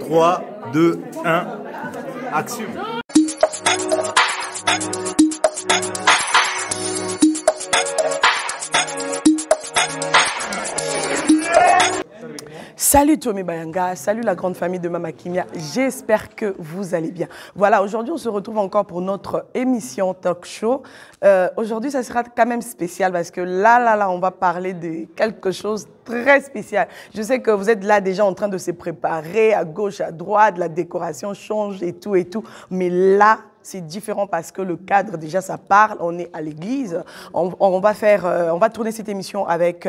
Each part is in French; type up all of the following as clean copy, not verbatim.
3, 2, 1, action. Salut Tommy Bayanga, salut la grande famille de Mama Kimia, j'espère que vous allez bien. Voilà, aujourd'hui on se retrouve encore pour notre émission talk show. Aujourd'hui ça sera quand même spécial parce que là, on va parler de quelque chose de très spécial. Je sais que vous êtes là déjà en train de se préparer à gauche, à droite, la décoration change et tout, mais là, c'est différent parce que le cadre, déjà, ça parle. On est à l'église. On va tourner cette émission avec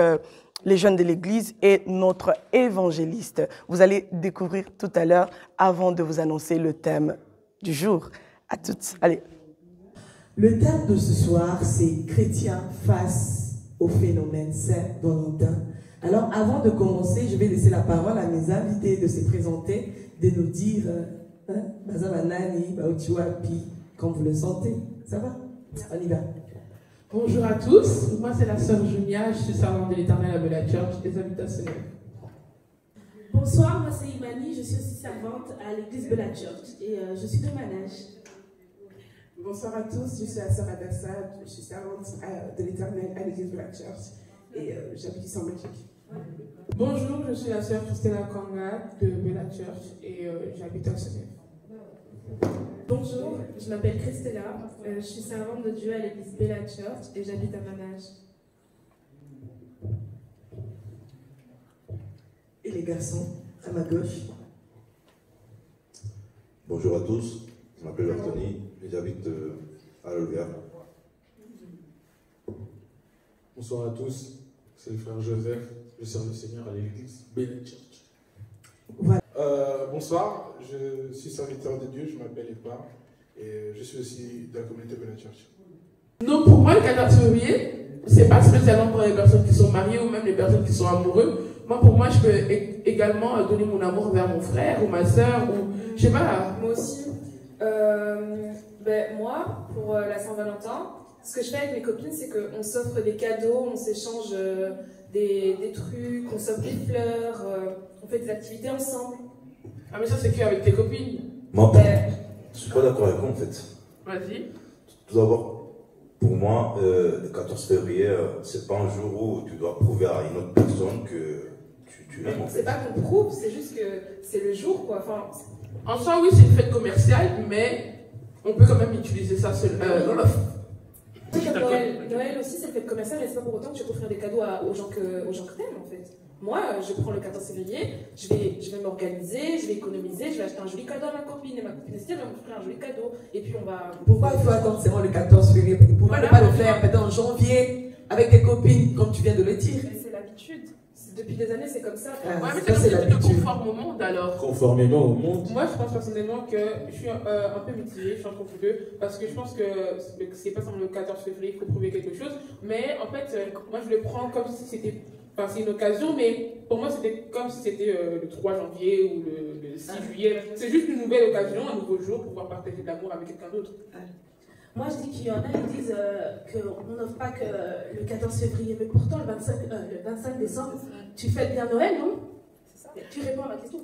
les jeunes de l'église et notre évangéliste. Vous allez découvrir tout à l'heure avant de vous annoncer le thème du jour. À toutes. Allez. Le thème de ce soir, c'est chrétiens face au phénomène Saint-Valentin. Alors, avant de commencer, je vais laisser la parole à mes invités de se présenter, de nous dire... quand vous le sentez, ça va? On y va. Bonjour à tous, moi c'est la sœur Junia, je suis servante de l'Éternel à Bella Church et j'habite à Senef. Bonsoir, moi c'est Imani, je suis aussi servante à l'église Bella Church et je suis de Manège. Bonsoir à tous, je suis la sœur Adassa, je suis servante de l'Éternel à l'église Bella Church et j'habite ici en Belgique. Bonjour, je suis la sœur Christina Kanga de Bella Church et j'habite à Senef. Bonjour, je m'appelle Christella, je suis servante de Dieu à l'église Bella Church et j'habite à Manège. Et les garçons, à ma gauche. Bonjour à tous, je m'appelle Anthony et j'habite à Lolvia. Bonsoir à tous, c'est le frère Joseph, je sers le Seigneur à l'église Bella Church. Voilà. Bonsoir, je suis serviteur de Dieu, je m'appelle Edouard et je suis aussi de la communauté Bella Church. Donc pour moi, le 14 février, c'est pas spécialement pour les personnes qui sont mariées ou même les personnes qui sont amoureux. Moi, pour moi, je peux également donner mon amour vers mon frère ou ma soeur ou je sais pas. Moi aussi. Moi, pour la Saint-Valentin, ce que je fais avec mes copines, c'est qu'on s'offre des cadeaux, on s'échange des trucs, on s'offre des fleurs, on fait des activités ensemble. Ah mais ça c'est qu'avec tes copines. Moi, je suis pas d'accord avec vous en fait. Vas-y. Tout d'abord, pour moi, le 14 février, c'est pas un jour où tu dois prouver à une autre personne que tu l'aimes en fait. C'est pas qu'on prouve, c'est juste que c'est le jour quoi. Enfin, en soi, oui, c'est une fête commerciale, mais on peut quand même utiliser ça seul. Noël aussi, c'est une fête commerciale, mais c'est pas pour autant que tu peux offrir des cadeaux aux gens que t'aimes en fait. Moi, je prends le 14 février, je vais m'organiser, je vais économiser, je vais acheter un joli cadeau à ma copine et ma copine aussi, elle va m'offrir un joli cadeau. Et puis on va. Pourquoi il faut attendre seulement le 14 février? Pourquoi ne pas le faire peut-être en janvier avec tes copines, comme tu viens de le dire? Mais c'est l'habitude. Depuis des années, c'est comme ça. Ouais, mais c'est comme si tu te conformes au monde alors. Conformément au monde. Moi, je pense personnellement que je suis un peu mitigée, je suis entre les deux, parce que je pense que c'est pas seulement le 14 février qu'il faut prouver quelque chose, mais en fait, moi je le prends comme si c'était. Enfin, c'est une occasion, mais pour moi, c'était comme si c'était le 3 janvier ou le 6 juillet. C'est juste une nouvelle occasion, un nouveau jour pour pouvoir partager de l'amour avec quelqu'un d'autre. Moi, je dis qu'il y en a qui disent qu'on n'offre pas que le 14 février, mais pourtant, le 25 décembre, tu fêtes bien Noël, non? C'est ça. Tu réponds à ma question.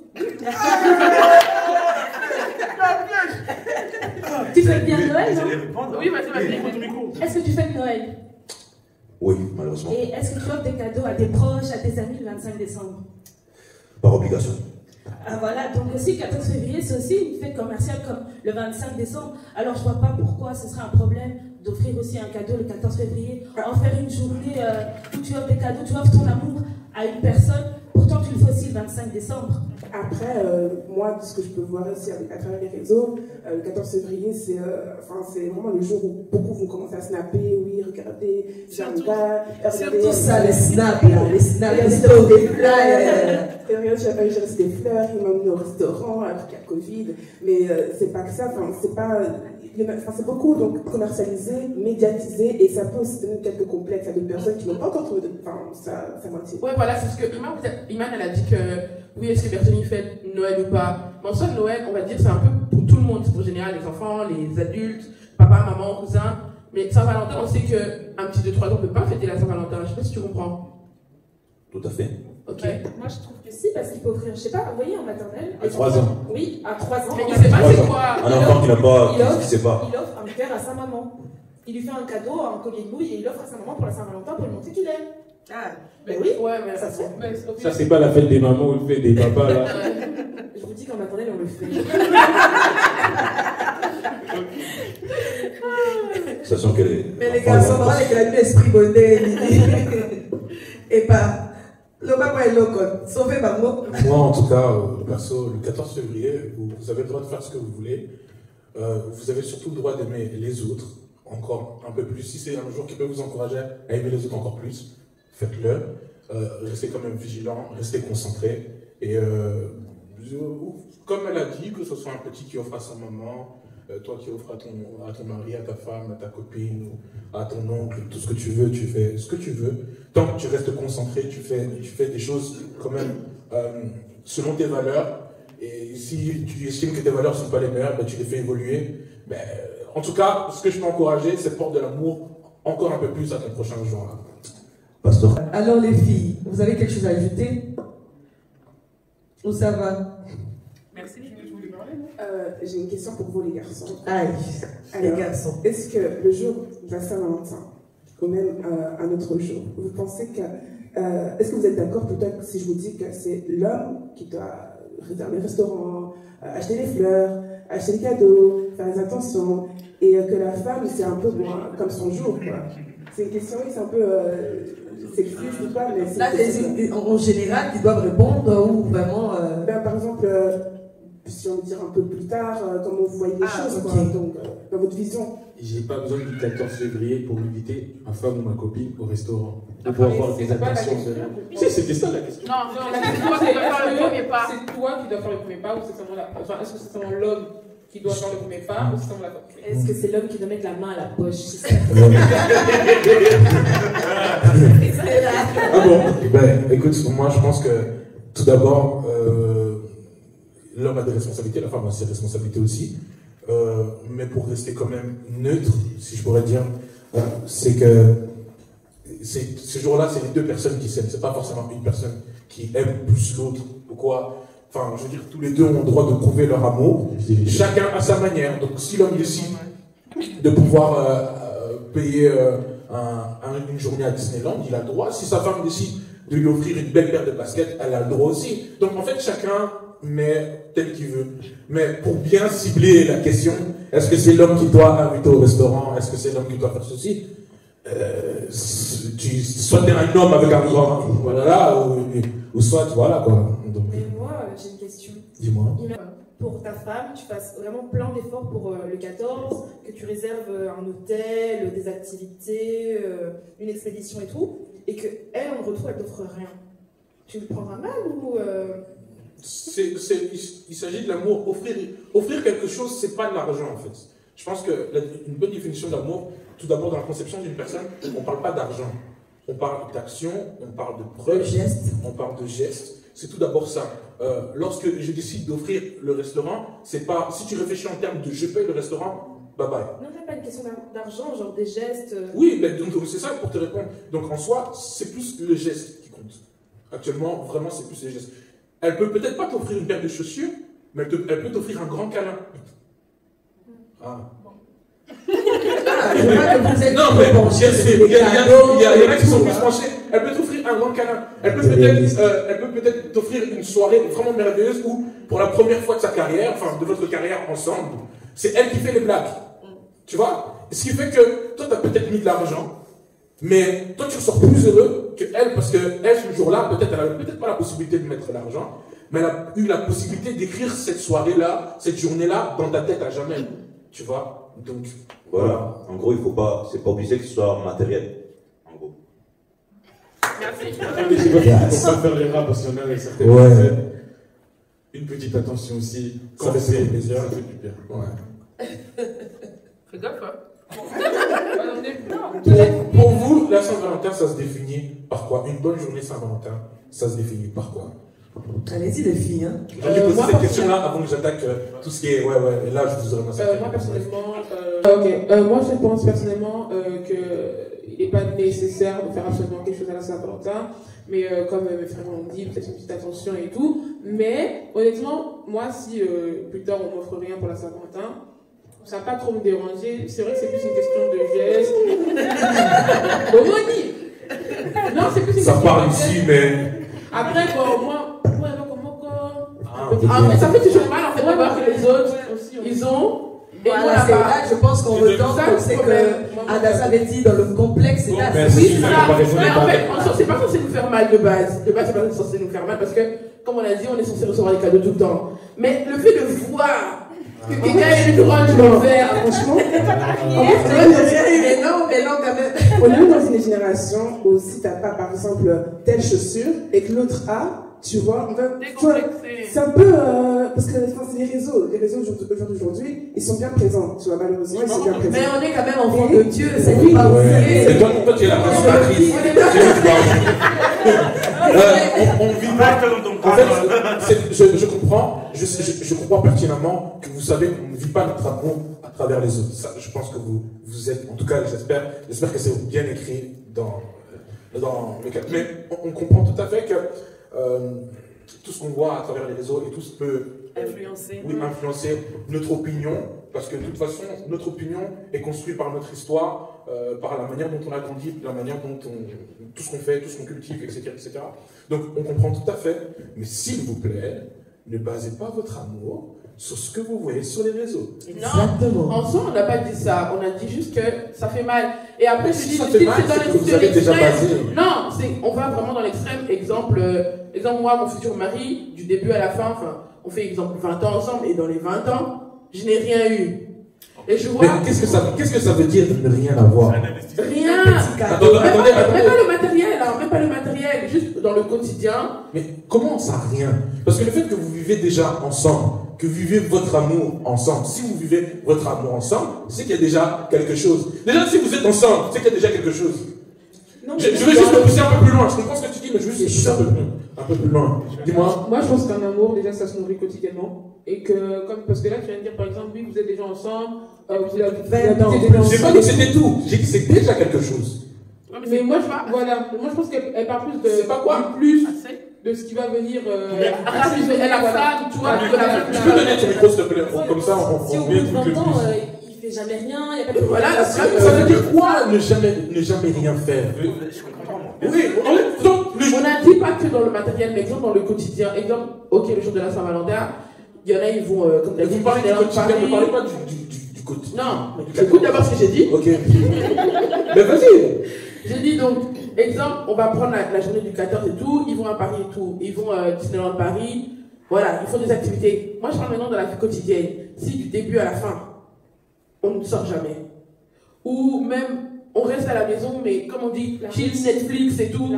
Tu fêtes bien Noël, non? Oui, vas-y. Est-ce que tu fêtes Noël? Oui, malheureusement. Et est-ce que tu offres des cadeaux à tes proches, à tes amis le 25 décembre? Par obligation. Ah, voilà, donc aussi le 14 février, c'est aussi une fête commerciale comme le 25 décembre. Alors je vois pas pourquoi ce serait un problème d'offrir aussi un cadeau le 14 février, en faire une journée où tu offres des cadeaux, tu offres ton amour à une personne, pourtant tu le fais aussi le 25 décembre. Après, moi, ce que je peux voir aussi à travers les réseaux, le 14 février, c'est vraiment le jour où beaucoup vont commencer à snapper, oui, regardez, j'aime pas. Surtout ça, les snaps, les stories, des fleurs. J'ai reçu des fleurs, ils m'ont mis au restaurant, alors qu'il y a Covid, mais c'est pas que ça, c'est beaucoup donc commercialisé, médiatisé, et ça peut aussi donner quelques complexes à d'autres personnes qui n'ont pas encore trouvé sa moitié. Ouais, voilà, c'est ce que Iman, elle a dit que oui, est-ce que personne y fait Noël ou pas? Mais en soi, Noël, on va dire, c'est un peu pour tout le monde, c'est pour général les enfants, les adultes, papa, maman, cousin. Mais Saint-Valentin, on sait qu'un petit de 3 ans ne peut pas fêter la Saint-Valentin. Je sais pas si tu comprends. Tout à fait. Ok. Moi, je trouve que si, parce qu'il peut offrir, je sais pas, vous voyez, en maternelle. À 3 ans. Oui, à 3 ans. Mais il sait pas c'est quoi. Un enfant qui n'a pas, qui sait pas. Il offre un cœur à sa maman. Il lui fait un cadeau, un collier de nouilles, et il l'offre à sa maman pour la Saint-Valentin pour lui montrer qu'il aime. Ah, mais oui, ouais, mais ça se fait. Ça, c'est pas la fête des mamans ou le fait des papas, là. Je vous dis qu'en maternelle, on le fait. Ça sent qu'elle est. Mais les garçons, on a l'esprit bonnet, et pas. Moi, en tout cas, perso, le 14 février, vous avez le droit de faire ce que vous voulez. Vous avez surtout le droit d'aimer les autres, encore un peu plus. Si c'est un jour qui peut vous encourager à aimer les autres encore plus, faites-le. Restez quand même vigilant, restez concentré. Et comme elle a dit, que ce soit un petit qui offre à sa maman, toi qui offres à ton mari, à ta femme, à ta copine, ou à ton oncle, tout ce que tu veux, tu fais ce que tu veux. Tant que tu restes concentré, tu fais des choses quand même selon tes valeurs. Et si tu estimes que tes valeurs ne sont pas les meilleures, ben, tu les fais évoluer. Ben, en tout cas, ce que je peux encourager, c'est de porter de l'amour encore un peu plus à ton prochain jour. Pasteur. Alors les filles, vous avez quelque chose à ajouter? Ou ça va? Merci, je voulais parler. J'ai une question pour vous, les garçons. Aïe, Alors, les garçons. Est-ce que le jour de la Saint-Valentin, ou même un autre jour, vous pensez que... est-ce que vous êtes d'accord peut-être si je vous dis que c'est l'homme qui doit réserver le restaurant, acheter les fleurs, acheter les cadeaux, faire les attentions, et que la femme, c'est un peu comme son jour, quoi. C'est une question, oui, c'est un peu... sexiste ou pas, mais c'est... Là, en général, qui doivent répondre ou vraiment... Ben, par exemple, si on veut dire un peu plus tard, comment vous voyez les choses, okay. quoi, donc, dans votre vision. J'ai pas besoin du 14 février pour inviter ma femme ou ma copine au restaurant. Pour Enfin, avoir des attentions. Si, c'était ça la question. Non, la question c'est toi qui dois faire le premier pas ou c'est seulement est-ce que c'est seulement l'homme qui doit faire le premier pas ou c'est seulement la femme? Est-ce que c'est l'homme qui doit mettre la main à la poche? Ah bon? Ben, écoute, moi je pense que tout d'abord, l'homme a des responsabilités, la femme a ses responsabilités aussi. Mais pour rester quand même neutre, si je pourrais dire, c'est que ce jour-là, c'est les deux personnes qui s'aiment. C'est pas forcément une personne qui aime plus l'autre ou quoi. Enfin, je veux dire, tous les deux ont le droit de prouver leur amour, chacun à sa manière. Donc, si l'homme décide de pouvoir payer une journée à Disneyland, il a le droit. Si sa femme décide de lui offrir une belle paire de baskets, elle a le droit aussi. Donc, en fait, chacun met tel qu'il veut. Mais pour bien cibler la question, est-ce que c'est l'homme qui doit inviter au restaurant? Est-ce que c'est l'homme qui doit faire ceci? Soit tu es un homme avec un grand, voilà, ou soit, voilà, quoi. Donc, mais moi, j'ai une question. Dis-moi. Pour ta femme, tu fasses vraiment plein d'efforts pour le 14, que tu réserves un hôtel, des activités, une expédition et tout, et qu'elle, en retour, elle t'offre rien. Tu le prendras mal ou... Il s'agit de l'amour. Offrir quelque chose, c'est pas de l'argent, en fait. Je pense qu'une bonne définition de l'amour, tout d'abord dans la conception d'une personne, on ne parle pas d'argent. On parle d'action, on parle de preuve, on parle de gestes. C'est tout d'abord ça. Lorsque je décide d'offrir le restaurant, c'est pas... Si tu réfléchis en termes de je paye le restaurant, bye bye. Non, c'est pas une question d'argent, genre des gestes... Oui, mais donc c'est ça pour te répondre. Donc en soi, c'est plus le geste qui compte. Actuellement, vraiment, c'est plus les gestes. Elle peut peut-être pas t'offrir une paire de chaussures, mais elle peut t'offrir un grand câlin. Ah. Non, mais il y en a qui sont plus penchés. Elle peut t'offrir un grand câlin. Elle peut peut-être t'offrir une soirée vraiment merveilleuse où, pour la première fois de sa carrière, enfin de votre carrière ensemble, c'est elle qui fait les blagues. Tu vois? Ce qui fait que toi, tu as peut-être mis de l'argent, mais toi, tu ressors plus heureux que elle, parce que elle, ce jour-là, peut-être, elle n'avait peut-être pas la possibilité de mettre l'argent, mais elle a eu la possibilité d'écrire cette soirée-là, cette journée-là, dans ta tête à jamais. Tu vois? Donc, voilà. En gros, c'est pas obligé que ce soit matériel. En gros. Merci. On va faire les rats parce qu'il y en a certaines personnes. Une petite attention aussi. Quand c'est plaisir, ça fait du bien. Ouais. Fais gaffe, hein. Pour vous, la Saint-Valentin, ça se définit par quoi? Une bonne journée Saint-Valentin, ça se définit par quoi? Allez-y les filles. Hein. J'ai posé cette question-là avant que j'attaque tout ce qui est... Ouais, et là, je vous aurais moi, personnellement... moi, je pense personnellement qu'il n'est pas nécessaire de faire absolument quelque chose à la Saint-Valentin. Mais comme mes frères m'ont dit, peut-être une petite attention et tout. Mais honnêtement, moi, si plus tard on m'offre rien pour la Saint-Valentin, ça va pas trop me déranger. C'est vrai que c'est plus une question de geste. Non, c'est plus une ça question parle de ici, geste. mais. Après, moi, mais ça fait toujours mal en fait de voir que les autres, ils ont. Et Voilà, moi, c'est là-bas. là, je pense qu'on retombe comme c'est que Adassa avait dit dans le complexe, c'est là. Oui, c'est ça. Mais en fait, c'est pas censé nous faire mal de base. De base, c'est pas censé nous faire mal parce que, comme on a dit, on est censé recevoir des cadeaux tout le temps. Mais le fait de voir que quelqu'un ait le droit de le faire, franchement. Mais non, quand même. On est dans une génération où si t'as pas, par exemple, telle chaussure et que l'autre a, tu vois, c'est un peu, parce que c'est les réseaux aujourd'hui, ils sont bien présents, tu vois, malheureusement, ils sont bien présents. Mais on est quand même enfant de Dieu, ça oui, n'est pas Et toi, tu es la consommatrice. On vit pas dans ton cadre. En fait, je comprends pertinemment que vous savez qu'on ne vit pas notre amour à travers les autres. Ça, je pense que vous êtes, en tout cas, j'espère que c'est bien écrit dans le cadre. Mais on comprend tout à fait que tout ce qu'on voit à travers les réseaux et tout ce peut influencer notre opinion, parce que de toute façon, notre opinion est construite par notre histoire, par la manière dont on a grandi, la manière dont tout ce qu'on fait, tout ce qu'on cultive, etc., etc. Donc on comprend tout à fait, mais s'il vous plaît, ne basez pas votre amour sur ce que vous voyez sur les réseaux. Non, en soi, on n'a pas dit ça. On a dit juste que ça fait mal. Et après, Si je dis, ça fait mal, c'est dans c'est que vous avez déjà l'extrême. basé. Non, on va vraiment dans l'extrême. Exemple, moi, mon futur mari, du début à la fin, on fait exemple 20 ans ensemble, et dans les 20 ans, je n'ai rien eu. Et je vois. Mais qu'est-ce que ça veut dire de ne rien avoir? Rien. Attendez. Même pas le matériel, hein, même pas le matériel, juste dans le quotidien. Mais comment ça, rien? Parce que le fait que vous vivez déjà ensemble, que vous vivez votre amour ensemble, si vous vivez votre amour ensemble, c'est qu'il y a déjà quelque chose. Déjà, si vous êtes ensemble, c'est qu'il y a déjà quelque chose. Je veux juste te pousser un peu plus loin. Je comprends ce que tu dis, mais je veux juste pousser un peu plus loin. Dis-moi. Moi, je pense qu'un amour, déjà, ça se nourrit quotidiennement. Et que, parce que là, tu viens de dire, par exemple, oui, vous êtes déjà ensemble, vous habitez déjà ensemble. J'ai pas dit que c'était tout. J'ai dit que c'est déjà quelque chose. Mais moi, je pense qu'elle parle plus de. C'est pas quoi? Plus de ce qui va venir. Elle a femme, tu vois. Tu peux donner ton micro, s'il te plaît? Comme ça, Si au bout de 20 ans, il fait jamais rien, il n'y a pas de problème. Voilà, ça veut dire quoi ne jamais rien faire? Oui, on n'a dit pas que dans le matériel, mais exemple dans le quotidien. Exemple, ok, le jour de la Saint-Valentin, il y en a, ils vont. Comme tu as dit, vous parlez du quotidien, ne parlez pas du quotidien. Non, écoute d'abord ce que j'ai dit. Ok. Mais vas-y. J'ai dit donc, exemple, on va prendre la journée du 14 et tout, ils vont à Paris et tout, ils vont à Disneyland Paris, voilà, ils font des activités. Moi, je parle maintenant de la vie quotidienne. Si du début à la fin, on ne sort jamais, ou même on reste à la maison, mais comme on dit, chill, Netflix et tout,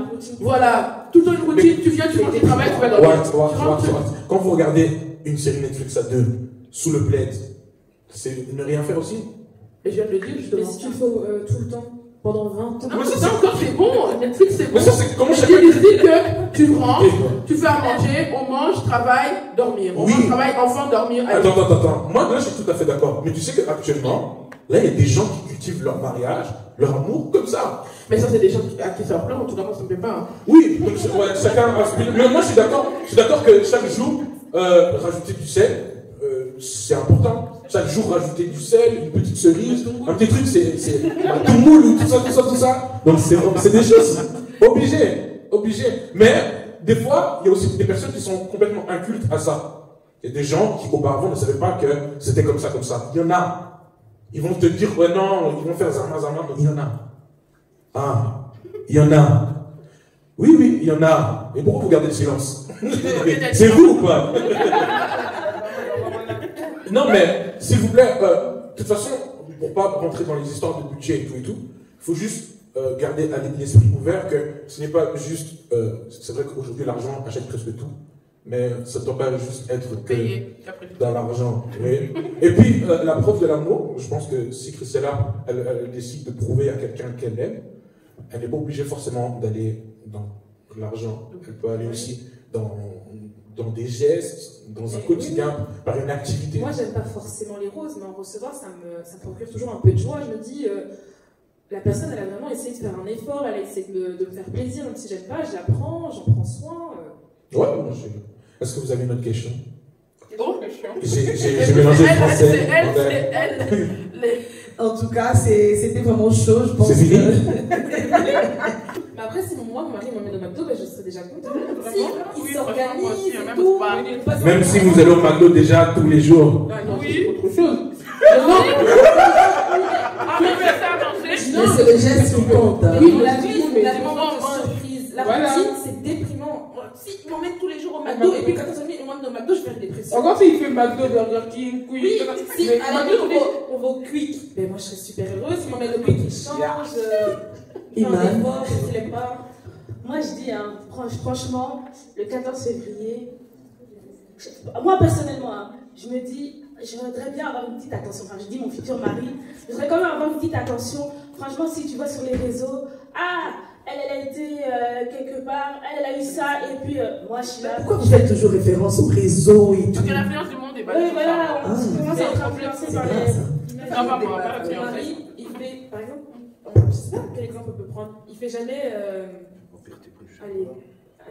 voilà, tout le temps une routine, tu viens, tu manges, tu travailles, tu vas dormir. Quand vous regardez une série Netflix à deux, sous le plaid, c'est ne rien faire aussi? Et je viens de le dire, justement. Mais si tu le fais tout le temps, pendant 20 ans. Non, mais ça encore, c'est bon. Netflix, c'est bon. Mais ça, c'est comment je dis que tu rentres, tu fais à manger, on mange, travaille, dormir. On mange, travaille, enfant, dormir. Attends. Moi, là, je suis tout à fait d'accord. Mais tu sais qu'actuellement, là, il y a des gens qui cultivent leur mariage, leur amour, comme ça. Mais ça, c'est des gens à qui ça leur plaît. En tout cas, moi, ça me plaît pas. Hein. Oui, donc, chacun a. Mais moi, je suis d'accord que chaque jour, rajouter du sel, c'est important. Chaque jour, rajouter du sel, une petite cerise, un petit truc, c'est tout moule, tout ça. Donc, c'est des choses obligées. Mais, des fois, il y a aussi des personnes qui sont complètement incultes à ça. Il y a des gens qui, auparavant, ne savaient pas que c'était comme ça. Il y en a. Ils vont te dire, ouais, non, ils vont faire Zama, mais il y en a. Ah, il y en a. Oui, il y en a. Et pourquoi vous gardez le silence? C'est vous ou pas? Non, mais, s'il vous plaît, de toute façon, pour pas rentrer dans les histoires de budget et tout, il faut juste garder l'esprit ouvert que ce n'est pas juste. C'est vrai qu'aujourd'hui, l'argent achète presque tout, mais ça ne doit pas juste être que dans l'argent. Oui. Et puis, la preuve de l'amour, je pense que si Christella, elle décide de prouver à quelqu'un qu'elle aime, elle n'est pas obligée forcément d'aller dans l'argent. Elle peut aller aussi dans des gestes, dans un quotidien, par une activité. Moi, j'aime pas forcément les roses, mais en recevoir, ça me procure toujours un peu de joie. Je me dis, la personne, elle a vraiment essayé de faire un effort, elle a essayé de me faire plaisir, même si j'aime pas, je l'apprends, j'en prends soin. Ouais, moi, est-ce que vous avez une autre question? Oh, J'ai mélangé le français. C'est elle. En tout cas, c'était vraiment chaud, je pense. C'est fini? Mais après, si moi, mon mari m'emmène au McDo, ben, je serais déjà contente. Vraiment? Si, il Oui, s'organise franchement, et tout. Même si vous allez au McDo déjà tous les jours. Ah non, oui. Autre chose. Ah, mais fais ça manger. Mais c'est le geste qui compte. Oui, Hein. la vie, mais la du moment moment, de surprise. La voilà. routine, c'est déprimant. Si ils m'emmènent tous les jours au McDo, et puis quand ils m'emmènent au McDo, je vais faire une dépression. Encore s'il fait McDo, Burger King, Quick. Oui, si Mais à la McDo, limite, on va au Quick, ben moi je serais super heureuse. S'ils m'emmènent au Quick, ils changent. Ils font Iman. un effort, je ne pas. Moi je dis, hein, franchement, le 14 février, moi personnellement, hein, je me dis, je voudrais bien avoir une petite attention. Enfin, je dis mon futur mari, je voudrais quand même avoir une petite attention. Franchement, si tu vois sur les réseaux, elle a été quelque part, elle a eu ça, et puis moi je suis là. Pourquoi vous faites toujours référence au réseau et tout? Parce que l'influence du monde est basée Oui, sur voilà, ça. on commence à être influencé par grave, les. ça. Non, pas moi, pas la Mon fiancée. mari, il fait, par exemple, je sais pas quel exemple on peut prendre, il fait jamais. Allez,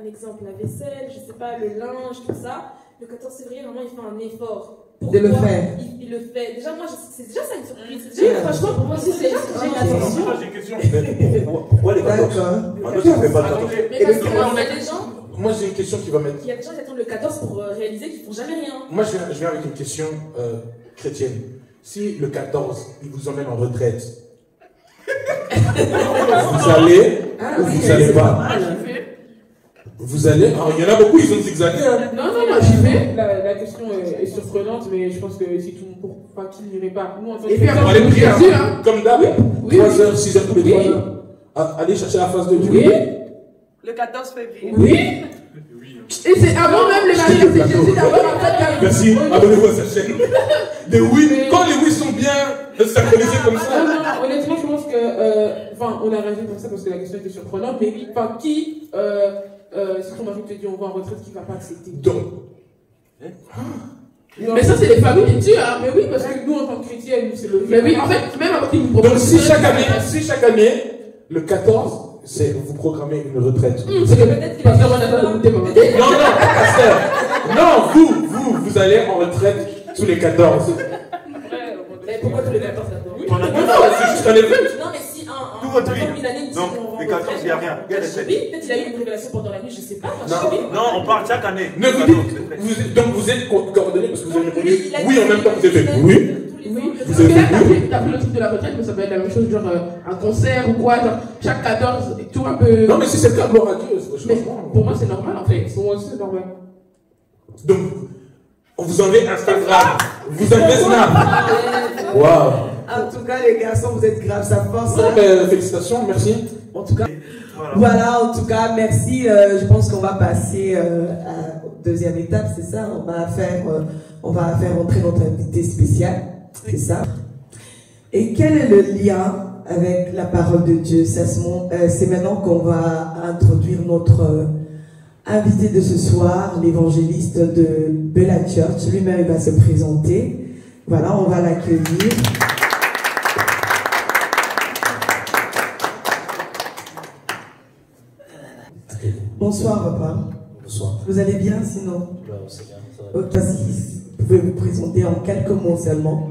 un exemple, la vaisselle, je sais pas, le linge, tout ça. Le 14 février, vraiment, il fait un effort. De le faire. Il le fait. Déjà, moi, c'est déjà ça une surprise. Franchement, pour moi aussi, c'est une attention. J'ai une question. Pourquoi les 14? D'accord. Maintenant, tu ne fais pas le 14. Mais parce qu'il y a des gens, Moi, j'ai une question qui va mettre. il y a des gens qui attendent le 14 pour réaliser qu'ils font jamais rien. Moi, je viens avec une question chrétienne. Si le 14, il vous emmène en retraite, vous allez ou vous n'allez pas? Vous allez. Ah, il y en a beaucoup, ils ont zigzagué. Hein. Non, moi j'y vais. La question est surprenante, mais je pense que si tout le monde, pas qui n'irait pas. Nous, en tant que Et puis chrétiens, après, aller prier, bien sûr, hein. comme d'hab, Oui, 3h, 6h tous les Oui. 3 heures. Allez chercher la face de Dieu. Oui. Le 14 février. Oui. Et c'est avant même le mariage, c'est Jésus d'abord, après la. Merci, abonnez-vous à cette chaîne. Les oui, quand les oui sont bien synchronisés comme ça. Non, honnêtement, je pense que. Enfin, on a réagi comme ça parce que la question était surprenante, mais enfin, qui. Si ton mari te dit on va en retraite, qui va pas accepter? Donc. Mais ça, c'est les familles, bien sûr. Hein. Mais oui, parce que nous, en tant que chrétiens, nous, c'est le. Mais oui, en fait, même avant qu'ils nous proposent. Donc si chaque année, le 14, c'est vous programmez une retraite. C'est que peut-être qu'il va faire un appel de maman. Non, pasteur. Non, vous allez en retraite tous les 14. Mais pourquoi tous les 14 d'abord? Non, c'est juste un événement. Non, mais si Tout votre vie. une année, Donc, les 14, il n'y a rien. Il y a des fêtes. Peut-être qu'il a eu une révélation pendant la nuit, je sais pas. Moi, je sais pas. Non, on parle chaque année. Ne vous dites, donc vous êtes coordonné parce que vous avez répondu oui en même temps que vous avez fait oui. Oui, Vous parce que avez là, fait t'as pris le truc de la retraite, mais ça peut être la même chose, genre un concert ou quoi, genre chaque 14, tu vois, un peu. Non mais si c'est le cas, gloire à Dieu, Mais franchement. pour moi, c'est normal en fait. Pour moi aussi, c'est normal. Donc, on vous enlève Instagram, vous enlevez Snap. Waouh. En tout cas, les garçons, vous êtes graves, ça force. Non mais félicitations, merci. En tout cas, voilà, en tout cas, merci. Je pense qu'on va passer à la deuxième étape, c'est ça. On va faire entrer notre invité spécial, c'est ça. Et quel est le lien avec la parole de Dieu? C'est maintenant qu'on va introduire notre invité de ce soir, l'évangéliste de Bella Church. Lui-même, il va se présenter. Voilà, on va l'accueillir. Bonsoir, papa. Bonsoir. Vous allez bien, sinon? C'est bien, ça va. Si vous pouvez vous présenter en quelques mots seulement,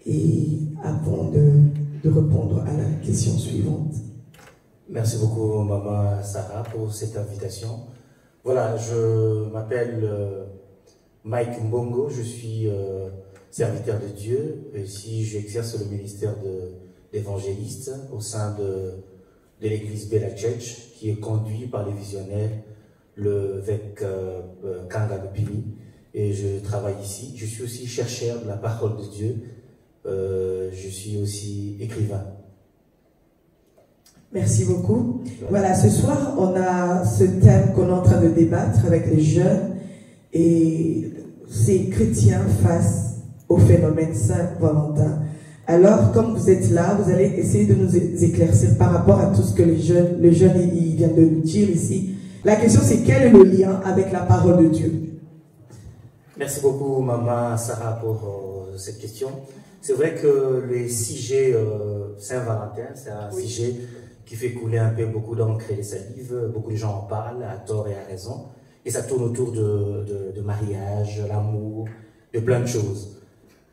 et avant de répondre à la question suivante. Merci beaucoup, Maman Sarah, pour cette invitation. Voilà, je m'appelle Mike Mbongo, je suis serviteur de Dieu. Ici, j'exerce le ministère d'évangéliste au sein de l'église Bella Church, qui est conduit par les visionnaires, l'évêque Kanga Lupini, et je travaille ici. Je suis aussi chercheur de la parole de Dieu. Je suis aussi écrivain. Merci beaucoup. Voilà, ce soir, on a ce thème qu'on est en train de débattre avec les jeunes, et c'est chrétiens face au phénomène Saint-Valentin. Alors, comme vous êtes là, vous allez essayer de nous éclaircir par rapport à tout ce que le jeune il vient de nous dire ici. La question, c'est quel est le lien avec la parole de Dieu? Merci beaucoup, Maman Sarah, pour cette question. C'est vrai que les sujets Saint-Valentin, c'est un sujet qui fait couler un peu beaucoup d'encre et de salive. Beaucoup de gens en parlent, à tort et à raison. Et ça tourne autour de mariage, l'amour, de plein de choses.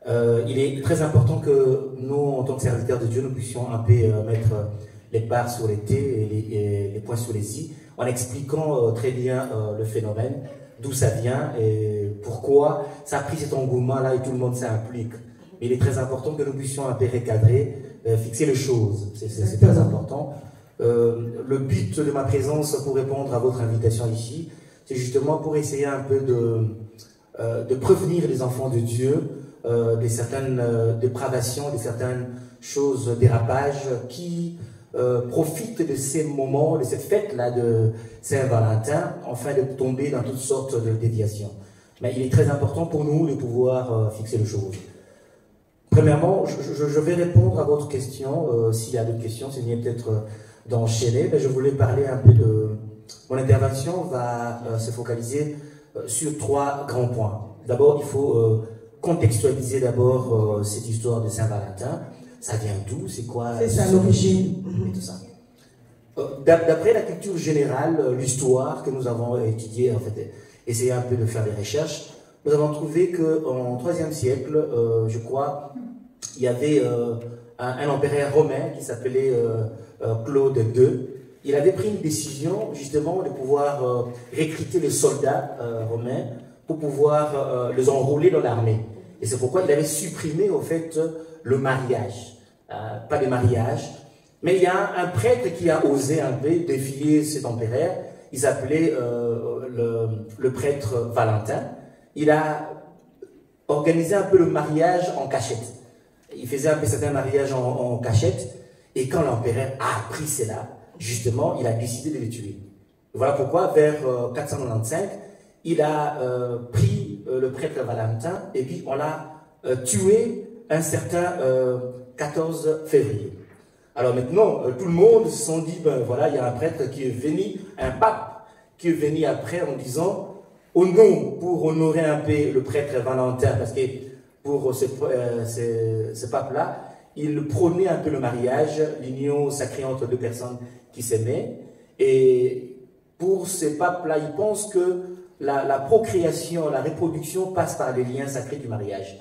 Il est très important que nous, en tant que serviteurs de Dieu, nous puissions un peu mettre les barres sur les T et les points sur les I, en expliquant très bien le phénomène, d'où ça vient et pourquoi ça a pris cet engouement-là et tout le monde s'implique. Mais il est très important que nous puissions un peu recadrer, fixer les choses. C'est très important. Le but de ma présence pour répondre à votre invitation ici, c'est justement pour essayer un peu de prévenir les enfants de Dieu de certaines dépravations, de certaines choses, dérapages qui profitent de ces moments, de cette fête-là de Saint-Valentin, afin de tomber dans toutes sortes de déviations. Mais il est très important pour nous de pouvoir fixer les choses. Premièrement, je vais répondre à votre question, s'il y a d'autres questions, c'est mieux peut-être d'enchaîner, mais je voulais parler un peu de... Mon intervention va se focaliser sur 3 grands points. D'abord, il faut contextualiser d'abord cette histoire de Saint-Valentin. Ça vient d'où? C'est quoi? C'est ça l'origine. Et tout ça. D'après la culture générale, l'histoire que nous avons étudiée, en fait, essayé un peu de faire des recherches, nous avons trouvé qu'en 3e siècle, je crois, il y avait un empereur romain qui s'appelait Claude II. Il avait pris une décision justement de pouvoir recruter les soldats romains pour pouvoir les enrôler dans l'armée. Et c'est pourquoi il avait supprimé au fait le mariage. Pas de mariage. Mais il y a un prêtre qui a osé un peu défier cet empereur. Il s'appelait le prêtre Valentin. Il a organisé un peu le mariage en cachette. Il faisait un peu certains mariages en cachette. Et quand l'empereur a appris cela, justement, il a décidé de les tuer. Voilà pourquoi, vers 495, il a pris le prêtre Valentin et puis on l'a tué un certain 14 février. Alors maintenant, tout le monde se sont dit, ben voilà, il y a un prêtre qui est venu, un pape qui est venu après en disant, au nom, pour honorer un peu le prêtre Valentin, parce que pour ce pape-là, il prônait un peu le mariage, l'union sacrée entre deux personnes qui s'aimaient. Et pour ce pape-là, il pense que la procréation, la reproduction passe par les liens sacrés du mariage.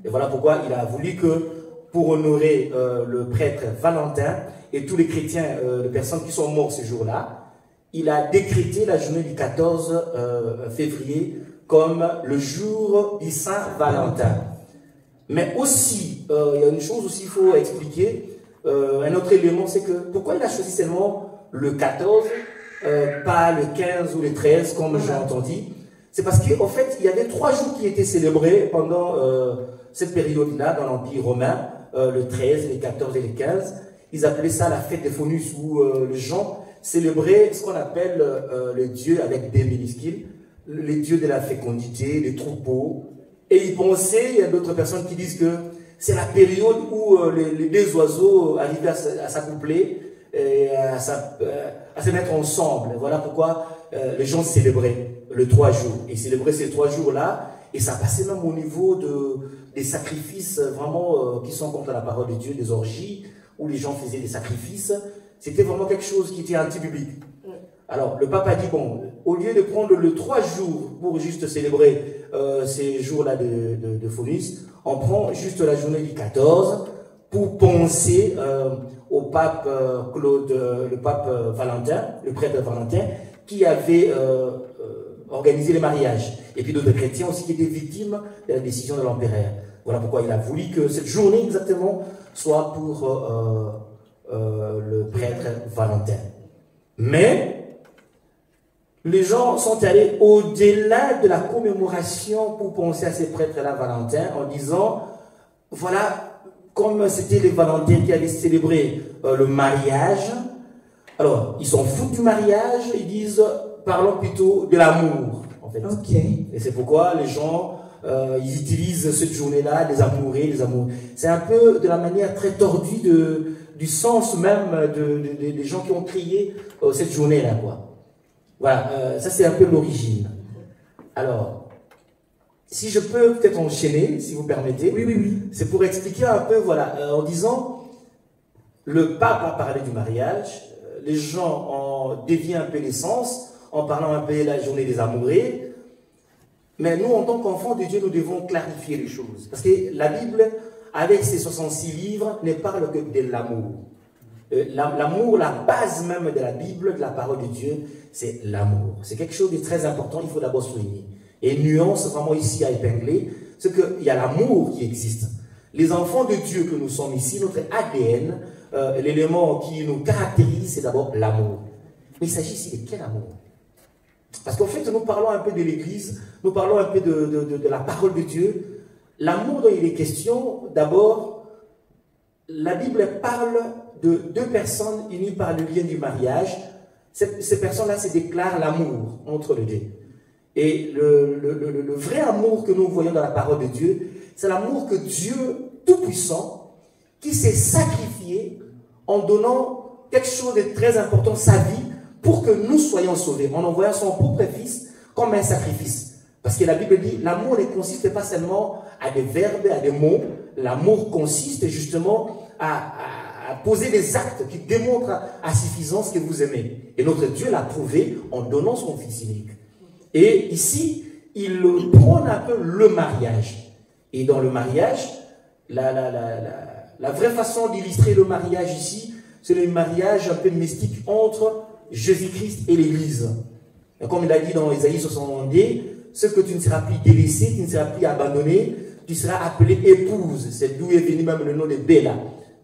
Et voilà pourquoi il a voulu que, pour honorer le prêtre Valentin et tous les chrétiens, les personnes qui sont mortes ce jour-là, il a décrété la journée du 14 février comme le jour du Saint-Valentin. Mais aussi, il y a une chose aussi qu'il faut expliquer, un autre élément, c'est que pourquoi il a choisi seulement le 14, pas le 15 ou le 13, comme j'ai entendu. C'est parce qu'en fait, il y avait 3 jours qui étaient célébrés pendant cette période-là dans l'Empire romain, le 13, le 14 et le 15. Ils appelaient ça la fête des Faunus, où les gens célébraient ce qu'on appelle le dieu avec des minuscules, les dieux de la fécondité, des troupeaux. Et ils pensaient, il y a d'autres personnes qui disent que c'est la période où les 2 oiseaux arrivaient à s'accoupler et à se mettre ensemble. Voilà pourquoi les gens célébraient le 3 jours. Ils célébraient ces 3 jours-là, et ça passait même au niveau des sacrifices vraiment qui sont contre la parole de Dieu, des orgies, où les gens faisaient des sacrifices. C'était vraiment quelque chose qui était anti-biblique. Alors, le pape a dit, bon, au lieu de prendre le 3 jours pour juste célébrer ces jours-là de Faunus, on prend juste la journée du 14 pour penser au pape le pape Valentin, le prêtre Valentin, qui avait organisé les mariages. Et puis d'autres chrétiens aussi qui étaient victimes de la décision de l'empereur. Voilà pourquoi il a voulu que cette journée exactement soit pour le prêtre Valentin. Mais les gens sont allés au-delà de la commémoration pour penser à ces prêtres-là Valentin en disant, voilà, comme c'était les Valentins qui allaient célébrer le mariage, alors ils s'en foutent du mariage, ils disent, parlons plutôt de l'amour, en fait. Et c'est pourquoi les gens, ils utilisent cette journée-là, les amoureux, les amours. C'est un peu de la manière très tordue du sens même des gens qui ont créé cette journée-là, quoi. Voilà, ça c'est un peu l'origine. Alors, si je peux peut-être enchaîner, si vous permettez. Oui, oui, oui. C'est pour expliquer un peu, voilà, en disant, le pape a parlé du mariage, les gens ont dévié un peu l'essence, en parlant un peu de la journée des amoureux. Mais nous, en tant qu'enfants de Dieu, nous devons clarifier les choses. Parce que la Bible, avec ses 66 livres, ne parle que de l'amour. L'amour, la base même de la Bible, de la parole de Dieu, c'est l'amour. C'est quelque chose de très important, il faut d'abord souligner. Et nuance vraiment ici à épingler, c'est qu'il y a l'amour qui existe. Les enfants de Dieu que nous sommes ici, notre ADN, l'élément qui nous caractérise, c'est d'abord l'amour. Mais il s'agit ici de quel amour? Parce qu'en fait, nous parlons un peu de l'Église, nous parlons un peu de la parole de Dieu. L'amour dont il est question, d'abord, la Bible parle de deux personnes unies par le lien du mariage. Ces personnes-là se déclarent l'amour entre les deux. Et le vrai amour que nous voyons dans la parole de Dieu, c'est l'amour que Dieu Tout-Puissant, qui s'est sacrifié en donnant quelque chose de très important, sa vie, pour que nous soyons sauvés, en envoyant son propre Fils comme un sacrifice. Parce que la Bible dit, l'amour ne consiste pas seulement à des verbes, à des mots. L'amour consiste justement à poser des actes qui démontrent à suffisance que vous aimez. Et notre Dieu l'a prouvé en donnant son Fils unique. Et ici, il prône un peu le mariage. Et dans le mariage, la vraie façon d'illustrer le mariage ici, c'est le mariage un peu mystique entre Jésus-Christ et l'Église. Comme il a dit dans Ésaïe 61, ce que tu ne seras plus délaissé, tu ne seras plus abandonné, tu seras appelé épouse. C'est d'où est venu même le nom de Béla.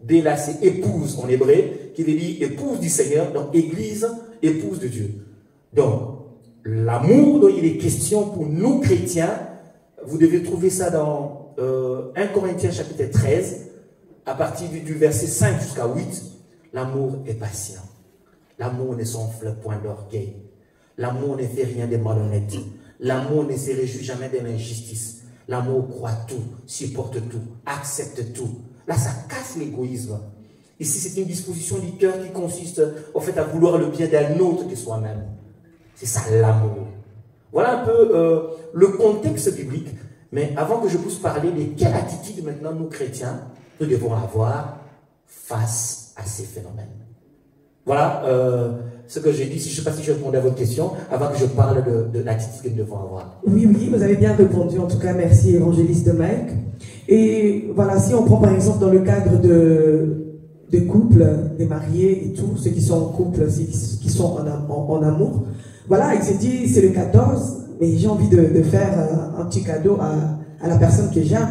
Béla, c'est épouse en hébreu, qui veut dire épouse du Seigneur, donc Église, épouse de Dieu. Donc, l'amour dont il est question pour nous chrétiens, vous devez trouver ça dans 1 Corinthiens chapitre 13, à partir du verset 5 jusqu'à 8. L'amour est patient. L'amour ne s'enfle point d'orgueil. L'amour ne fait rien de malhonnête. L'amour ne se réjouit jamais de l'injustice. L'amour croit tout, supporte tout, accepte tout. Là, ça casse l'égoïsme. Ici, c'est une disposition du cœur qui consiste au fait à vouloir le bien d'un autre que soi-même. C'est ça l'amour. Voilà un peu le contexte biblique. Mais avant que je puisse parler de quelle attitude maintenant nous chrétiens, nous devons avoir face à ces phénomènes. Voilà ce que j'ai dit. Je ne sais pas si je répondais à votre question avant que je parle de l'attitude que nous devons avoir. Oui, oui, vous avez bien répondu. En tout cas, merci, évangéliste Mike. Et voilà, si on prend par exemple dans le cadre de couples, des mariés et tout, ceux qui sont en couple, qui sont en amour, voilà, il s'est dit, c'est le 14, mais j'ai envie de faire un petit cadeau à la personne que j'aime.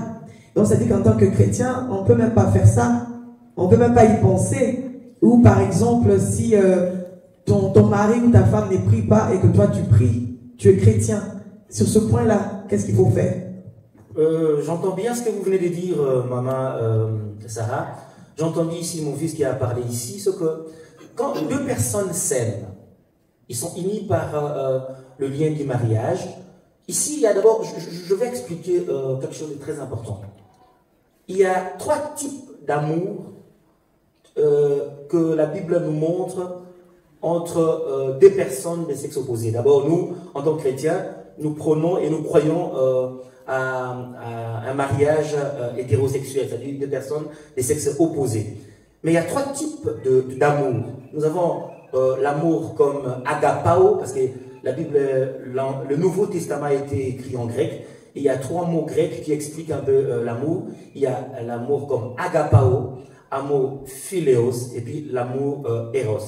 Donc, ça dit qu'en tant que chrétien, on ne peut même pas faire ça. On ne peut même pas y penser. Ou par exemple, si ton mari ou ta femme ne prie pas et que toi tu pries, tu es chrétien. Sur ce point-là, qu'est-ce qu'il faut faire? J'entends bien ce que vous venez de dire, maman Sarah. J'entends ici mon fils qui a parlé ici, ce que quand deux personnes s'aiment, ils sont unis par le lien du mariage. Ici, il y a d'abord, je vais expliquer quelque chose de très important. Il y a trois types d'amour que la Bible nous montre entre deux personnes de sexe opposé. D'abord, nous, en tant que chrétiens, nous prenons et nous croyons à un mariage hétérosexuel, c'est-à-dire deux personnes de sexe opposé. Mais il y a trois types d'amour. Nous avons l'amour comme agapao, parce que la Bible, le Nouveau Testament a été écrit en grec. Et il y a trois mots grecs qui expliquent un peu l'amour. Il y a l'amour comme agapao, amour phileos, et puis l'amour eros.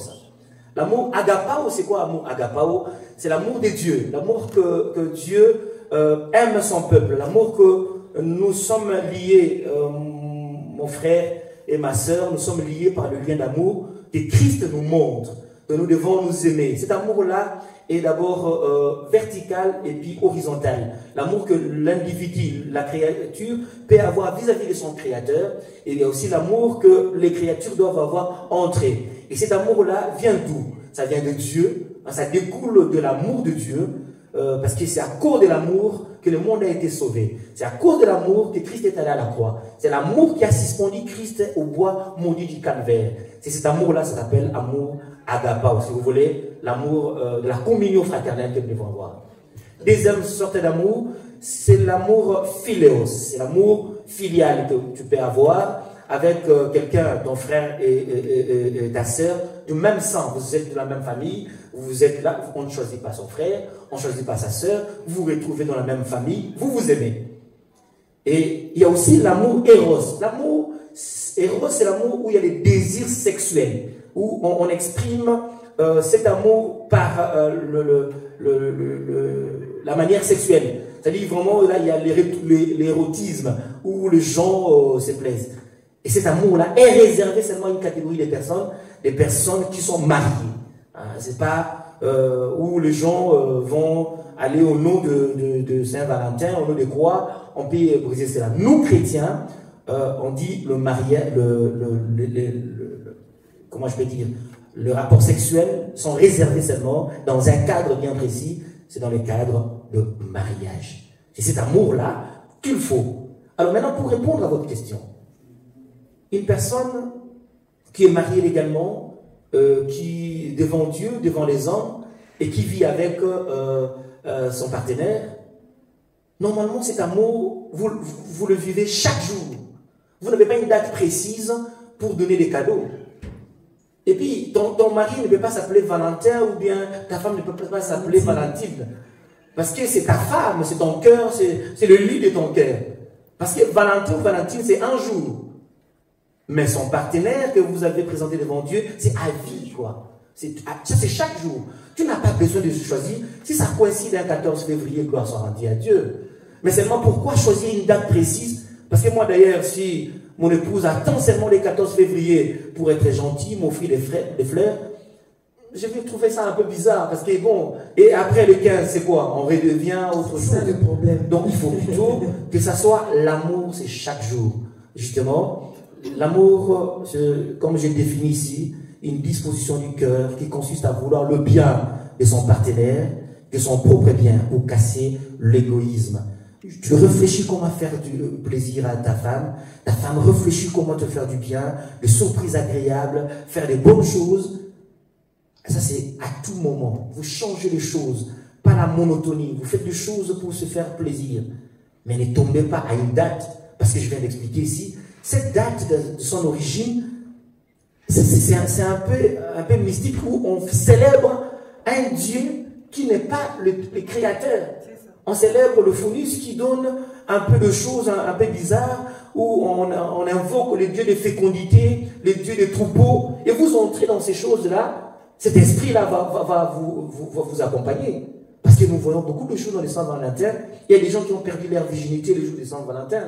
L'amour agapao, c'est quoi l'amour agapao? C'est l'amour de Dieu, l'amour que Dieu aime son peuple, l'amour que nous sommes liés, mon frère et ma sœur, nous sommes liés par le lien d'amour que Christ nous montre, que nous devons nous aimer. Cet amour-là est d'abord vertical et puis horizontal. L'amour que l'individu, la créature, peut avoir vis-à-vis de son créateur. Et il y a aussi l'amour que les créatures doivent avoir entre elles. Et cet amour-là vient d'où? Ça vient de Dieu, ça découle de l'amour de Dieu, parce que c'est à cause de l'amour que le monde a été sauvé. C'est à cause de l'amour que Christ est allé à la croix. C'est l'amour qui a suspendu Christ au bois maudit du calvaire. C'est cet amour-là, ça s'appelle amour agapao, si vous voulez, l'amour de la communion fraternelle que nous devons avoir. Deuxième sorte d'amour, c'est l'amour philéos, c'est l'amour filial que tu peux avoir avec quelqu'un, ton frère et ta sœur, du même sang, vous êtes de la même famille, vous êtes là, on ne choisit pas son frère, on ne choisit pas sa sœur, vous vous retrouvez dans la même famille, vous vous aimez. Et il y a aussi l'amour éros. L'amour éros, c'est l'amour où il y a les désirs sexuels, où on exprime cet amour par la manière sexuelle. C'est-à-dire vraiment, là, il y a l'érotisme, où les gens se plaisent. Et cet amour-là est réservé seulement à une catégorie de des personnes qui sont mariées. Hein, c'est pas où les gens vont aller au nom de Saint-Valentin, au nom de quoi on peut briser cela. Nous, chrétiens, on dit le mariage, comment je peux dire, le rapport sexuel sont réservés seulement dans un cadre bien précis, c'est dans le cadre de mariage. C'est cet amour-là qu'il faut. Alors maintenant, pour répondre à votre question, une personne qui est mariée légalement, qui devant Dieu, devant les hommes, et qui vit avec son partenaire, normalement cet amour, vous le vivez chaque jour. Vous n'avez pas une date précise pour donner des cadeaux. Et puis, ton mari ne peut pas s'appeler Valentin, ou bien ta femme ne peut pas s'appeler Valentine. Parce que c'est ta femme, c'est ton cœur, c'est le lit de ton cœur. Parce que Valentin ou Valentine, c'est un jour. Mais son partenaire que vous avez présenté devant Dieu, c'est à vie, quoi. Ça, c'est chaque jour. Tu n'as pas besoin de choisir. Si ça coïncide un 14 février, gloire soit rendue à Dieu. Mais seulement pourquoi choisir une date précise? Parce que moi, d'ailleurs, si mon épouse attend seulement les 14 février pour être gentille, m'offrir des fleurs, je vais trouver ça un peu bizarre. Parce que bon, et après le 15, c'est quoi? On redevient autre chose. C'est le problème. Donc il faut plutôt que ça soit l'amour, c'est chaque jour. Justement, l'amour, comme j'ai défini ici, une disposition du cœur qui consiste à vouloir le bien de son partenaire, que son propre bien, pour casser l'égoïsme. Tu réfléchis comment faire du plaisir à ta femme réfléchit comment te faire du bien, des surprises agréables, faire des bonnes choses. Ça, c'est à tout moment. Vous changez les choses, pas la monotonie. Vous faites des choses pour se faire plaisir. Mais ne tombez pas à une date, parce que je viens d'expliquer ici, cette date de son origine, c'est un peu mystique, où on célèbre un Dieu qui n'est pas le créateur. On célèbre le phonus qui donne un peu de choses un peu bizarres, où on invoque les dieux de fécondité, les dieux des troupeaux, et vous entrez dans ces choses-là, cet esprit-là va vous accompagner. Parce que nous voyons beaucoup de choses dans les Saint-Valentin. Il y a des gens qui ont perdu leur virginité le jour des Saint-Valentin.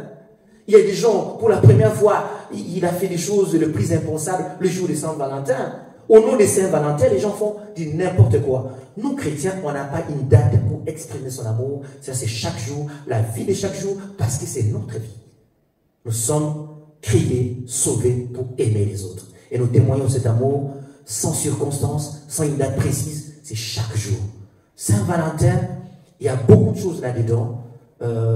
Il y a des gens, pour la première fois, il a fait des choses le plus impensables le jour des Saint-Valentin. Au nom des Saint-Valentin, les gens font du n'importe quoi. Nous, chrétiens, on n'a pas une date pour exprimer son amour. Ça, c'est chaque jour, la vie de chaque jour, parce que c'est notre vie. Nous sommes créés, sauvés pour aimer les autres. Et nous témoignons cet amour sans circonstance, sans une date précise, c'est chaque jour. Saint-Valentin, il y a beaucoup de choses là-dedans.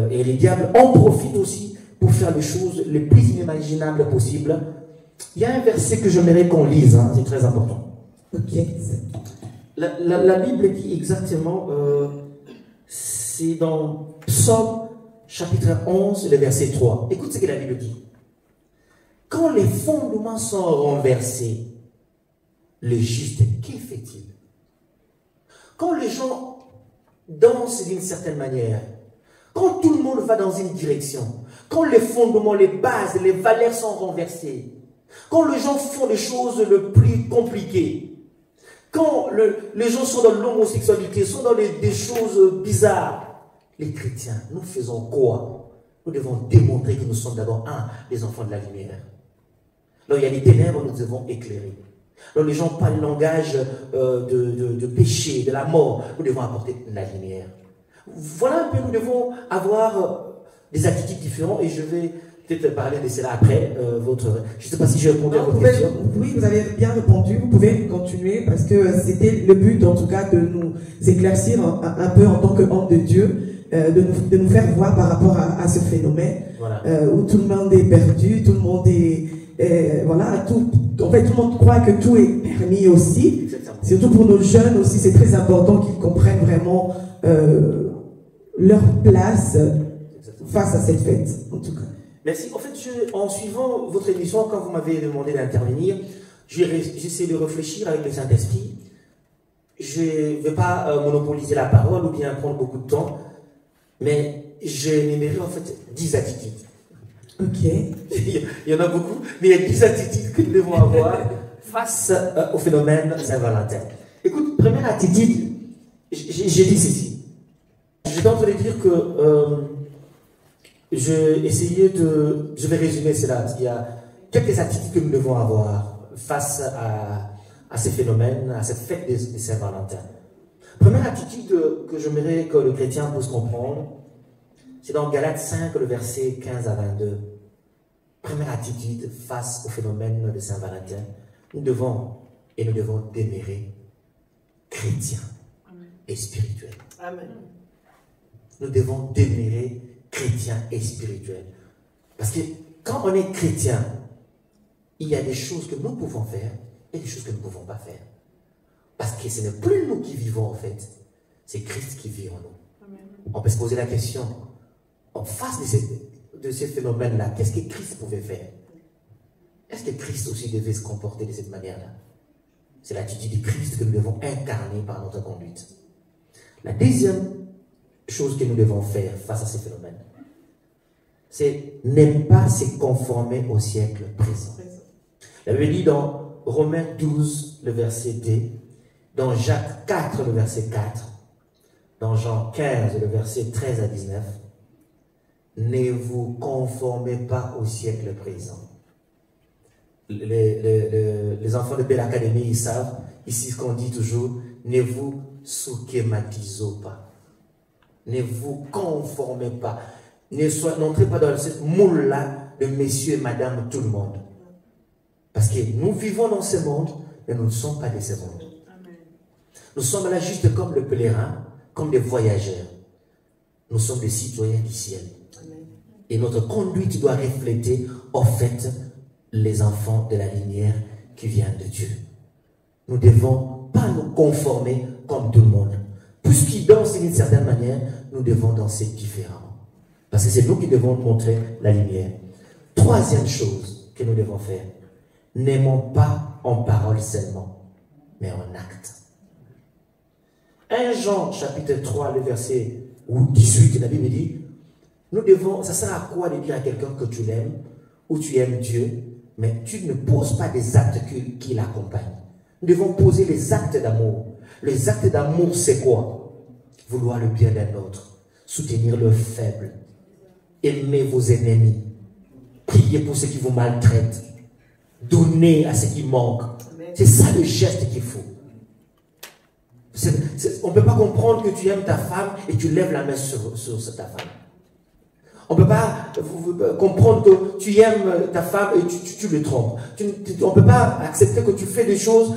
Et les diables en profitent aussi pour faire les choses les plus inimaginables possibles. Il y a un verset que j'aimerais qu'on lise, hein, c'est très important. Ok. La Bible dit exactement, c'est dans Psaume chapitre 11, le verset 3. Écoute ce que la Bible dit. Quand les fondements sont renversés, le juste, que fait-il? Quand les gens dansent d'une certaine manière, quand tout le monde va dans une direction, quand les fondements, les bases, les valeurs sont renversées, quand les gens font des choses le plus compliquées, quand les gens sont dans l'homosexualité, sont dans des choses bizarres, les chrétiens, nous faisons quoi? Nous devons démontrer que nous sommes d'abord les enfants de la lumière. Là, il y a des ténèbres, nous devons éclairer. Là, les gens parlent le langage de péché, de la mort, nous devons apporter la lumière. Voilà un peu, nous devons avoir des attitudes différentes, et je vais peut-être parler de cela après. Je ne sais pas si j'ai répondu à votre question. Oui, vous avez bien répondu. Vous pouvez continuer, parce que c'était le but, en tout cas, de nous éclaircir un peu en tant qu'homme de Dieu, de nous faire voir par rapport à ce phénomène, voilà. Où tout le monde est perdu, tout le monde est... voilà, en fait, tout le monde croit que tout est permis aussi. Exactement. Surtout pour nos jeunes aussi, c'est très important qu'ils comprennent vraiment leur place face à cette fête, en tout cas. Merci. En fait, en suivant votre émission, quand vous m'avez demandé d'intervenir, j'essaie de réfléchir avec le Saint-Esprit. Je ne vais pas monopoliser la parole ou bien prendre beaucoup de temps, mais j'ai énuméré en fait 10 attitudes. Ok. Il y en a beaucoup, mais il y a 10 attitudes que nous devons avoir face au phénomène Saint-Valentin. Écoute, première attitude, j'ai dit ceci. J'étais en train de dire que je vais résumer cela. Il y a quelques attitudes que nous devons avoir face à ces phénomènes, à cette fête de Saint-Valentin. Première attitude que j'aimerais que le chrétien puisse comprendre, c'est dans Galates 5, le verset 15 à 22. Première attitude face au phénomène de Saint-Valentin, nous devons demeurer chrétiens et spirituels. Amen. Nous devons demeurer chrétiens et spirituels. Parce que quand on est chrétien, il y a des choses que nous pouvons faire et des choses que nous ne pouvons pas faire. Parce que ce n'est plus nous qui vivons en fait, c'est Christ qui vit en nous. Amen. On peut se poser la question, en face de ces phénomènes-là, qu'est-ce que Christ pouvait faire? Est-ce que Christ aussi devait se comporter de cette manière-là? C'est l'attitude de Christ que nous devons incarner par notre conduite. La deuxième chose que nous devons faire face à ces phénomènes, c'est ne pas se conformer au siècle présent. La Bible dit dans Romains 12, le verset 2, dans Jacques 4, le verset 4, dans Jean 15, le verset 13 à 19, ne vous conformez pas au siècle présent. Les enfants de Belle Académie, ils savent, ici ce qu'on dit toujours, ne vous schématisez pas. Ne vous conformez pas. N'entrez pas dans ce moule-là de messieurs et madame tout le monde. Parce que nous vivons dans ce monde, mais nous ne sommes pas de ce monde. Nous sommes là juste comme le pèlerin, comme des voyageurs. Nous sommes des citoyens du ciel. Et notre conduite doit refléter, en fait, les enfants de la lumière qui viennent de Dieu. Nous ne devons pas nous conformer comme tout le monde. Puisqu'ils dansent d'une certaine manière, nous devons danser différemment. Parce que c'est nous qui devons montrer la lumière. Troisième chose que nous devons faire, n'aimons pas en parole seulement, mais en acte. 1 Jean chapitre 3, le verset 18, la Bible dit, nous devons, ça sert à quoi de dire à quelqu'un que tu l'aimes ou tu aimes Dieu, mais tu ne poses pas des actes qui l'accompagnent. Nous devons poser les actes d'amour. Les actes d'amour, c'est quoi? Vouloir le bien d'un autre, soutenir le faible, aimer vos ennemis, prier pour ceux qui vous maltraitent, donner à ceux qui manquent. C'est ça le geste qu'il faut. On ne peut pas comprendre que tu aimes ta femme et tu lèves la main sur ta femme. On ne peut pas comprendre que tu aimes ta femme et tu le trompes. On ne peut pas accepter que tu fais des choses,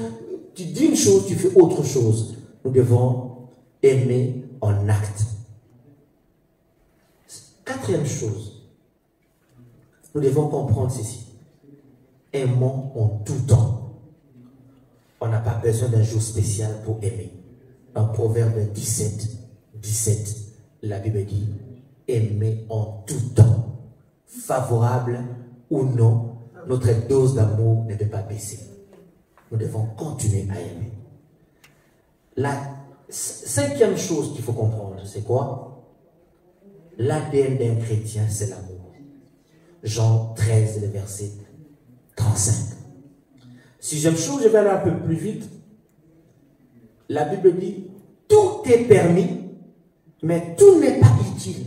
tu dis une chose, tu fais autre chose. Nous devons aimer en acte. Quatrième chose, nous devons comprendre ceci. Aimons en tout temps. On n'a pas besoin d'un jour spécial pour aimer. Dans Proverbe 17, la Bible dit, aimer en tout temps, favorable ou non, notre dose d'amour ne peut pas baisser. Nous devons continuer à aimer. La cinquième chose qu'il faut comprendre, c'est quoi? L'ADN d'un chrétien, c'est l'amour. Jean 13, le verset 35. Sixième chose, je vais aller un peu plus vite. La Bible dit, tout est permis, mais tout n'est pas utile.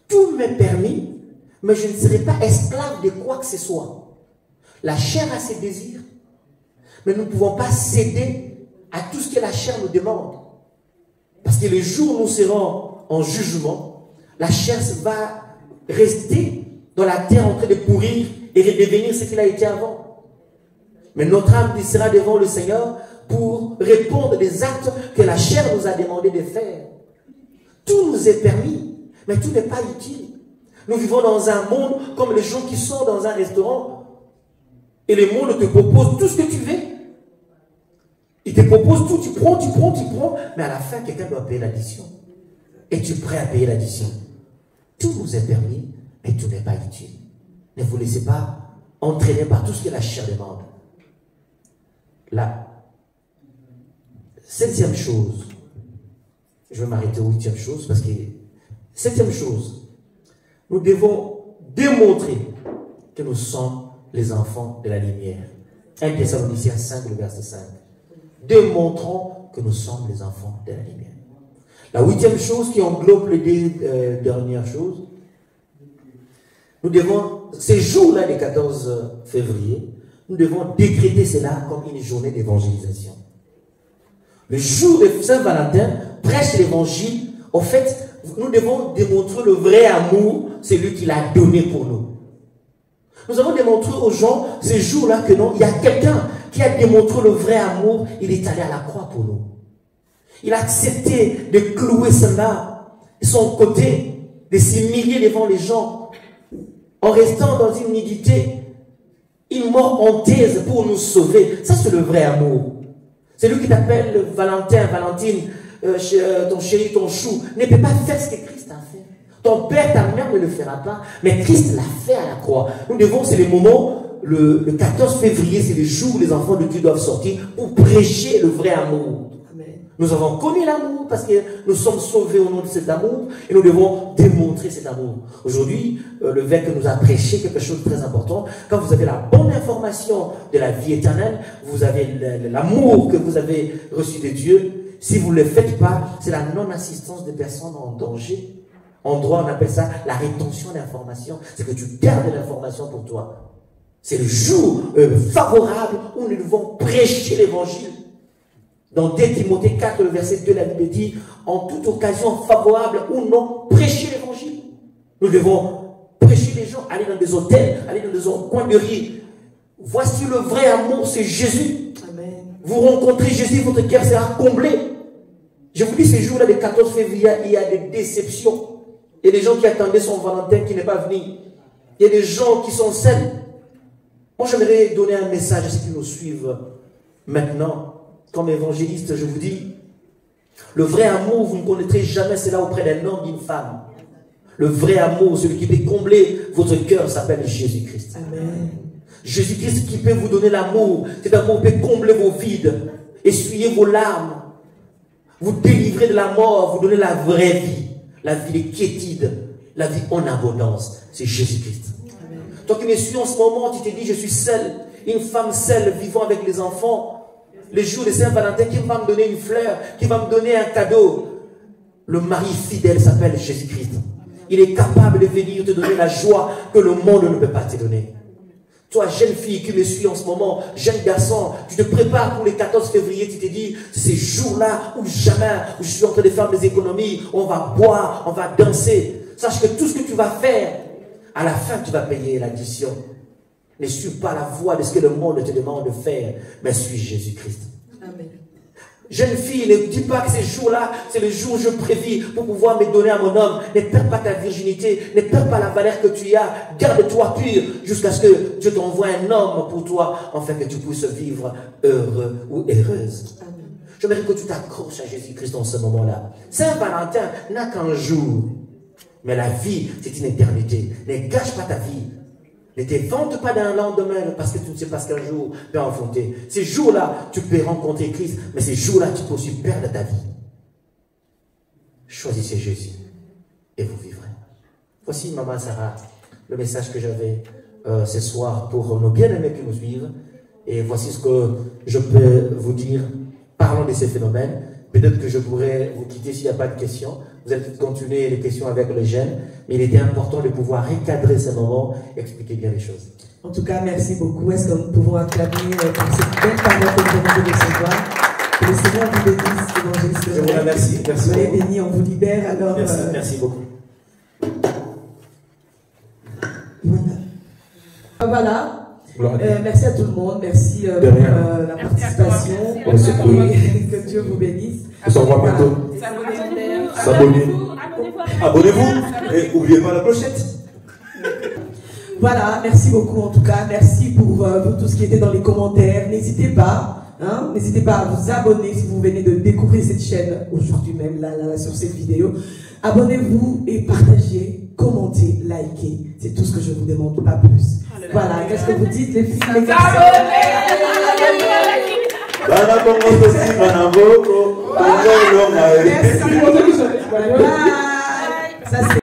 Tout m'est permis, mais je ne serai pas esclave de quoi que ce soit. La chair a ses désirs, mais nous ne pouvons pas céder à tout ce que la chair nous demande. Parce que le jour où nous serons en jugement, la chair va rester dans la terre en train de pourrir et redevenir ce qu'il a été avant. Mais notre âme sera devant le Seigneur pour répondre des actes que la chair nous a demandé de faire. Tout nous est permis, mais tout n'est pas utile. Nous vivons dans un monde comme les gens qui sont dans un restaurant et le monde te propose tout ce que tu veux. Il te propose tout, tu prends, mais à la fin, quelqu'un doit payer l'addition. Es-tu prêt à payer l'addition? Tout nous est permis, mais tout n'est pas utile. Ne vous laissez pas entraîner par tout ce que la chair demande. La 7e chose, je vais m'arrêter aux 8e chose, parce que 7e chose, nous devons démontrer que nous sommes les enfants de la lumière. 1 Thessaloniciens 5, le verset 5. Démontrons que nous sommes les enfants de la lumière. La 8e chose qui englobe les deux dernières choses, nous devons, ces jours-là, les 14 février, nous devons décréter cela comme une journée d'évangélisation. Le jour de Saint-Valentin, prêche l'évangile. En fait, nous devons démontrer le vrai amour, celui qu'il a donné pour nous. Nous avons démontré aux gens, ces jours-là, que non, il y a quelqu'un qui a démontré le vrai amour, il est allé à la croix pour nous. Il a accepté de clouer son côté, de s'humilier devant les gens, en restant dans une nudité, une mort honteuse pour nous sauver. Ça, c'est le vrai amour. C'est lui qui t'appelle Valentin, Valentine, ton chéri, ton chou, ne peut pas faire ce que Christ a fait. Ton père, ta mère ne le fera pas, mais Christ l'a fait à la croix. Nous devons, c'est les moments, le 14 février, c'est le jour où les enfants de Dieu doivent sortir pour prêcher le vrai amour. Nous avons connu l'amour parce que nous sommes sauvés au nom de cet amour et nous devons démontrer cet amour. Aujourd'hui, l'évêque nous a prêché quelque chose de très important. Quand vous avez la bonne information de la vie éternelle, vous avez l'amour que vous avez reçu de Dieu. Si vous ne le faites pas, c'est la non-assistance des personnes en danger. En droit, on appelle ça la rétention d'information. C'est que tu gardes l'information pour toi. C'est le jour favorable où nous devons prêcher l'évangile. Dans 2 Timothée 4, le verset 2, la Bible dit, en toute occasion favorable ou non, prêcher l'évangile. Nous devons prêcher les gens, aller dans des hôtels, aller dans des coins de rue. Voici le vrai amour, c'est Jésus. Amen. Vous rencontrez Jésus, votre cœur sera comblé. Je vous dis, ces jours-là, le 14 février, il y a des déceptions. Il y a des gens qui attendaient son Valentin qui n'est pas venu. Il y a des gens qui sont seuls. Moi, j'aimerais donner un message à ceux qui nous suivent maintenant. Comme évangéliste, je vous dis, le vrai amour, vous ne connaîtrez jamais cela auprès d'un homme, d'une femme. Le vrai amour, celui qui peut combler votre cœur, s'appelle Jésus-Christ. Jésus-Christ qui peut vous donner l'amour. Cet amour peut combler vos vides, essuyer vos larmes, vous délivrer de la mort, vous donner la vraie vie, la vie de quiétude, la vie en abondance. C'est Jésus-Christ. Toi qui me suis en ce moment, tu te dis, je suis seule, une femme seule, vivant avec les enfants. Le jour de Saint-Valentin, qui va me donner une fleur, qui va me donner un cadeau? Le mari fidèle s'appelle Jésus-Christ. Il est capable de venir te donner la joie que le monde ne peut pas te donner. Toi, jeune fille qui me suis en ce moment, jeune garçon, tu te prépares pour le 14 février, tu te dis, ces jours-là où jamais, où je suis en train de faire des économies, on va boire, on va danser. Sache que tout ce que tu vas faire, à la fin, tu vas payer l'addition. Ne suis pas la voie de ce que le monde te demande de faire, mais suis Jésus-Christ. Amen. Jeune fille, ne dis pas que ces jours-là, c'est le jour où je prévis pour pouvoir me donner à mon homme. Ne perds pas ta virginité, ne perds pas la valeur que tu as. Garde-toi pur jusqu'à ce que Dieu t'envoie un homme pour toi, afin que tu puisses vivre heureux ou heureuse. J'aimerais que tu t'accroches à Jésus-Christ dans ce moment-là. Saint-Valentin n'a qu'un jour, mais la vie, c'est une éternité. Ne gâche pas ta vie. Ne te vante pas d'un lendemain parce que tu ne sais pas ce qu'un jour peut affronter. Ces jours-là, tu peux rencontrer Christ, mais ces jours-là, tu peux aussi perdre ta vie. Choisissez Jésus et vous vivrez. Voici, Maman Sarah, le message que j'avais ce soir pour nos bien-aimés qui nous suivent. Et voici ce que je peux vous dire. Parlons de ces phénomènes. Peut-être que je pourrais vous quitter s'il n'y a pas de questions. Vous allez continuer les questions avec les jeunes. Mais il était important de pouvoir recadrer ces moments et expliquer bien les choses. En tout cas, merci beaucoup. Est-ce que nous pouvons acclamer pour cette belle parole que nous venons de recevoir? Que le Seigneur vous bénisse, évangéliste. Je vous remercie. Merci. Soyez bénis, on vous libère. Alors, merci beaucoup. Voilà. Merci à tout le monde. Merci pour la participation. Que Dieu vous bénisse. On se revoit bientôt. Abonnez-vous et n'oubliez pas la clochette. Voilà, merci beaucoup en tout cas. Merci pour vous tous qui étaient dans les commentaires. N'hésitez pas. Hein? N'hésitez pas à vous abonner si vous venez de découvrir cette chaîne aujourd'hui même, là, sur cette vidéo. Abonnez-vous et partagez, commentez, likez. C'est tout ce que je vous demande, pas plus. Voilà, qu'est-ce que vous dites les filles, les garçons? Merci.